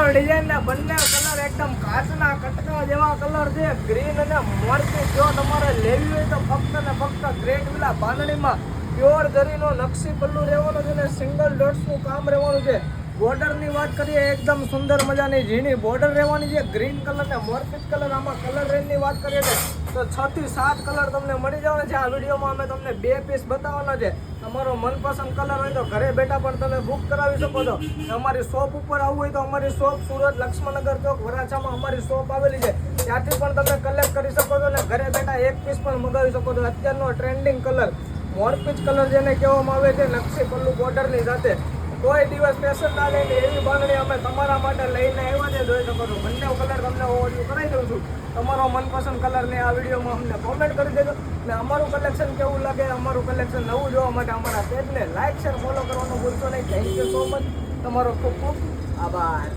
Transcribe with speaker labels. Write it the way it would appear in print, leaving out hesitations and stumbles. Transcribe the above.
Speaker 1: Design ના બંને colour એકદમ કાચના કટકા જેવા કલર છે. ગ્રીન અને મોરપી જો તમારે લેવી હોય તો ફક્ત ને ફક્ત ગ્રેટ વિલા બાંધણીમાં પ્યોર જરીનો નકશી પલ્લું રહેવાનું છે ને સિંગલ ડોટ્સનું કામ રહેવાનું છે. બોર્ડરની વાત કરીએ એકદમ સુંદર મજાની ઝીણી બોર્ડર રહેવાની છે. ગ્રીન કલર ને મોરપીચ કલર. આમાં કલર રેન્જની વાત કરીએ તો 6 થી 7 કલર તમને મળી જવાના છે. આ વિડીયોમાં અમે તમને 2 પીસ બતાવવાના છે. તમારો મનપસંદ કલર હોય તો ઘરે બેઠા પણ તમે બુક કરાવી શકો છો. અમારી શોપ ઉપર આવવું હોય તો અમારી શોપ સુરત લક્ષ્મણનગર ચોક વરાછામાં અમારી શોપ આવેલી છે. ત્યાંથી પણ તમે કલેક્ટ કરી શકો છો અને ઘરે બેઠા 1 પીસ પણ મંગાવી શકો છો. અત્યારનો ટ્રેન્ડિંગ કલર મોરપીચ કલર જેને કહેવામાં આવે છે નકશી પલ્લું બોર્ડરની સાથે કોઈ દિવસ પેશન ના લઈને એવી બાંધણી અમે તમારા માટે લઈને આવ્યા છે. જોઈ શકો છો બંને કલર તમને ઓવરવ્યુ કરાવી દઉં છું. તમારો મનપસંદ કલરને આ વિડીયોમાં અમને કોમેન્ટ કરી દેજો. અને અમારું કલેક્શન કેવું લાગે, અમારું કલેક્શન નવું જોવા માટે અમારા પેજને લાઇક શેર ફોલો કરવાનું ભૂલશો નહીં. Thank you so much. તમારો ખૂબ ખૂબ આભાર.